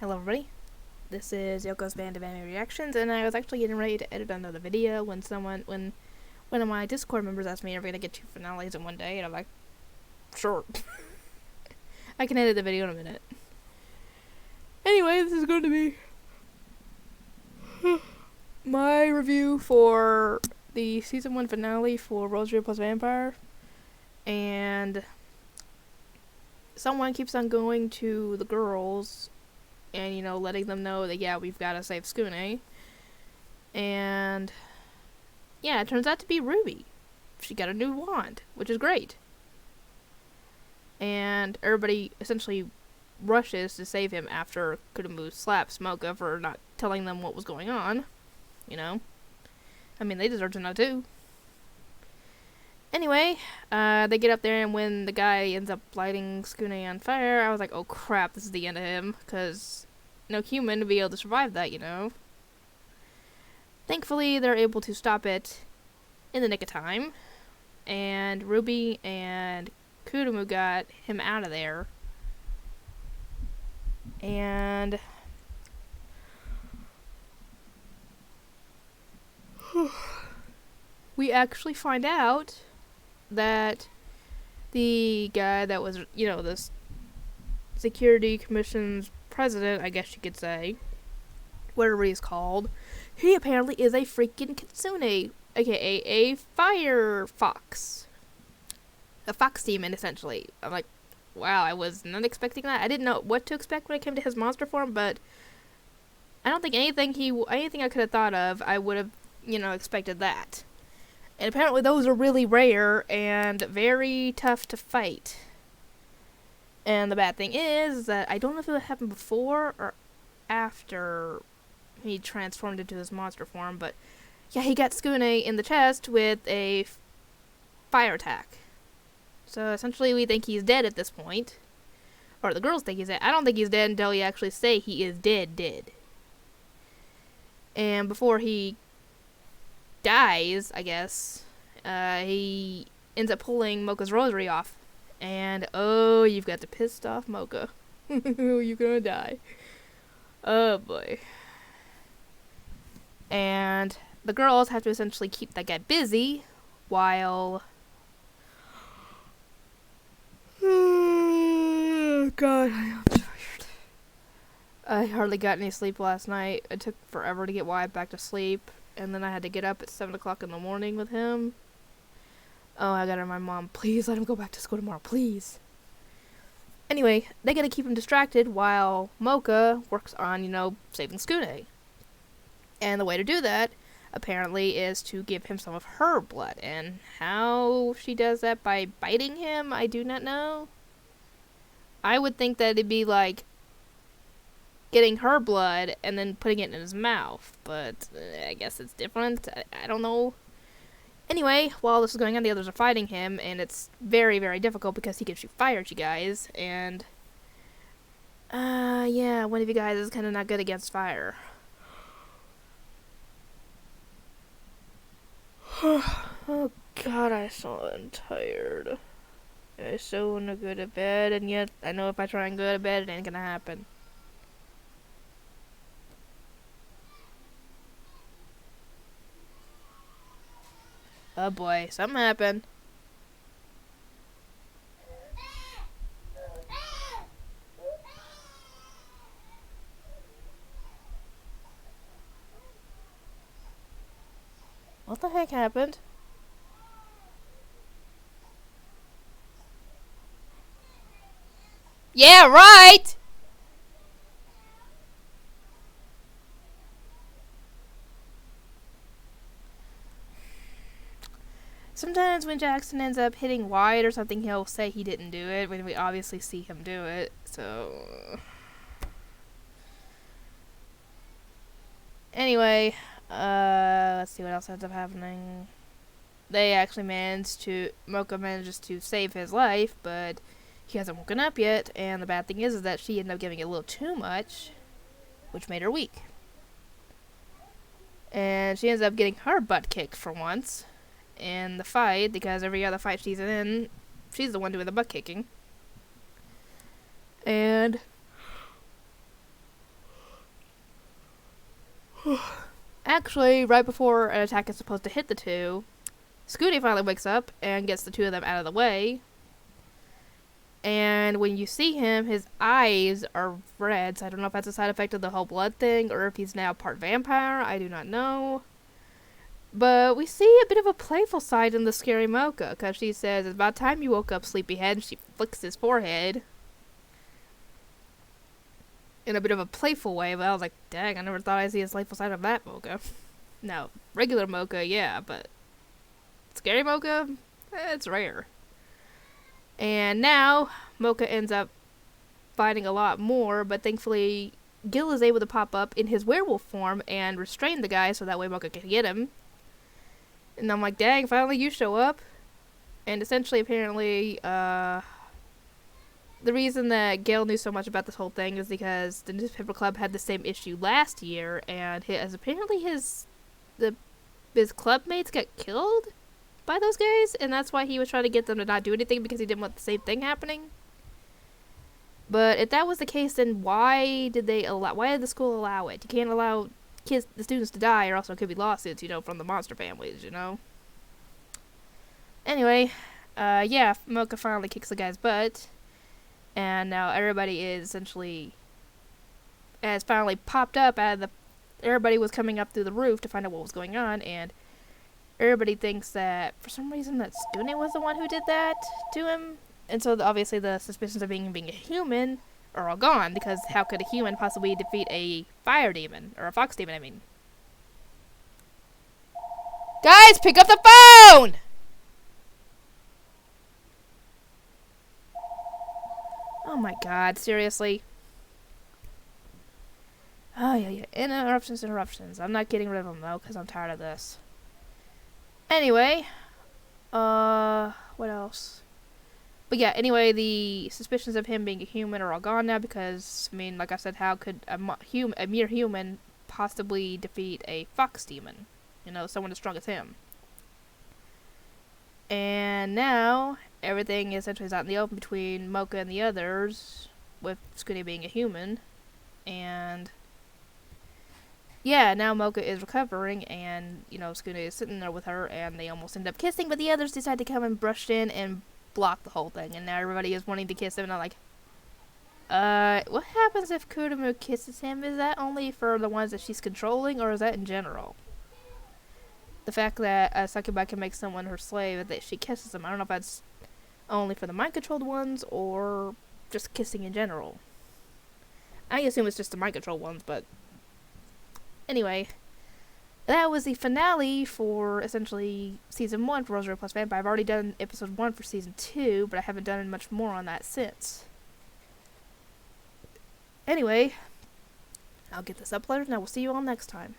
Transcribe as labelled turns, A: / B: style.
A: Hello everybody, this is Yoko's Band of Anime Reactions, and I was actually getting ready to edit another video when one of my Discord members asked me if we're gonna get 2 finales in one day, and I'm like, sure. I can edit the video in a minute. Anyway, this is going to be my review for the Season 1 finale for Rosario plus Vampire, and someone keeps on going to the girls and, you know, letting them know that, yeah, we've got to save Skune. And, yeah, it turns out to be Ruby. She got a new wand, which is great. And everybody essentially rushes to save him after Kurumu slaps Mocha for not telling them what was going on. You know? I mean, they deserve to know, too. Anyway, they get up there, and when the guy ends up lighting Skune on fire, I was like, oh crap, this is the end of him, because no human would be able to survive that, you know. Thankfully, they're able to stop it in the nick of time, and Ruby and Kurumu got him out of there, and we actually find out that the guy that was, you know, this security commission's president, I guess you could say, whatever he's called, he apparently is a freaking kitsune, aka a fire fox. A fox demon, essentially. I'm like, wow, I was not expecting that. I didn't know what to expect when it came to his monster form, but I don't think anything I could have thought of, I would have, you know, expected that. And apparently those are really rare and very tough to fight. And the bad thing is that I don't know if it happened before or after he transformed into his monster form, but yeah, he got Skune in the chest with a fire attack. So essentially we think he's dead at this point. Or the girls think he's dead. I don't think he's dead until you actually say he is dead. And before he dies, I guess, he ends up pulling Mocha's rosary off. And, oh, you've got the pissed off Mocha. You're gonna die. Oh, boy. And the girls have to essentially keep that guy busy while... Oh, God, I am tired. I hardly got any sleep last night. It took forever to get Wyatt back to sleep. And then I had to get up at 7 o'clock in the morning with him. Oh, I gotta remind Mom, please let him go back to school tomorrow, please. Anyway, they gotta keep him distracted while Mocha works on, you know, saving Skune. And the way to do that, apparently, is to give him some of her blood. And how she does that, by biting him, I do not know. I would think that it'd be like getting her blood and then putting it in his mouth, but I guess it's different. I don't know. Anyway, while this is going on, the others are fighting him, and it's very, very difficult because he can shoot fire at you guys, and yeah, one of you guys is kind of not good against fire. Oh God, I'm so tired. I so want to go to bed, and yet I know if I try and go to bed, it ain't gonna happen. Oh boy, something happened. What the heck happened? Yeah, right! Sometimes when Jackson ends up hitting Wyatt or something, he'll say he didn't do it, when we obviously see him do it, so... Anyway, let's see what else ends up happening. They actually Mocha manages to save his life, but he hasn't woken up yet, and the bad thing is that she ended up giving it a little too much, which made her weak. And she ends up getting her butt kicked for once in the fight, because every other fight she's in, she's the one doing the butt kicking. And Actually, right before an attack is supposed to hit the two, Scooty finally wakes up and gets the two of them out of the way. And when you see him, his eyes are red, so I don't know if that's a side effect of the whole blood thing or if he's now part vampire. I do not know. But we see a bit of a playful side in the scary Mocha, because she says, "It's about time you woke up, sleepyhead," and she flicks his forehead in a bit of a playful way, but I was like, dang, I never thought I'd see a playful side of that Mocha. No, regular Mocha, yeah, but scary Mocha, it's rare. And now, Mocha ends up fighting a lot more, but thankfully, Gil is able to pop up in his werewolf form and restrain the guy so that way Mocha can get him. And I'm like, dang, finally you show up. And essentially, apparently, the reason that Gale knew so much about this whole thing is because the newspaper club had the same issue last year, and apparently his club mates got killed by those guys, and that's why he was trying to get them to not do anything, because he didn't want the same thing happening. But if that was the case, then why did the school allow it? You can't allow the students to die, or else there could be lawsuits, from the monster families, Anyway, Mocha finally kicks the guy's butt, and now everybody is has finally popped up everybody was coming up through the roof to find out what was going on, and everybody thinks that, for some reason, that Skune was the one who did that to him. And so, obviously, the suspicions of being a human are all gone, because how could a human possibly defeat a fire demon? Or a fox demon, I mean. Guys, pick up the phone! Oh my god, seriously? Oh, yeah. Interruptions. I'm not getting rid of them, though, because I'm tired of this. Anyway, what else? But yeah, anyway, the suspicions of him being a human are all gone now, because, like I said, how could a mere human possibly defeat a fox demon? Someone as strong as him. And now, everything essentially is out in the open between Mocha and the others, with Scooty being a human, and yeah, now Mocha is recovering, and, Skuna is sitting there with her, and they almost end up kissing, but the others decide to come and brush in and block the whole thing, and now everybody is wanting to kiss him, and I'm like, what happens if Kurumu kisses him? Is that only for the ones that she's controlling, or is that in general? The fact that a succubus can make someone her slave, that she kisses him, I don't know if that's only for the mind-controlled ones, or just kissing in general. I assume it's just the mind-controlled ones, but anyway, that was the finale for, essentially, Season 1 for Rosario plus Vampire. I've already done Episode 1 for Season 2, but I haven't done much more on that since. Anyway, I'll get this uploaded, and I will see you all next time.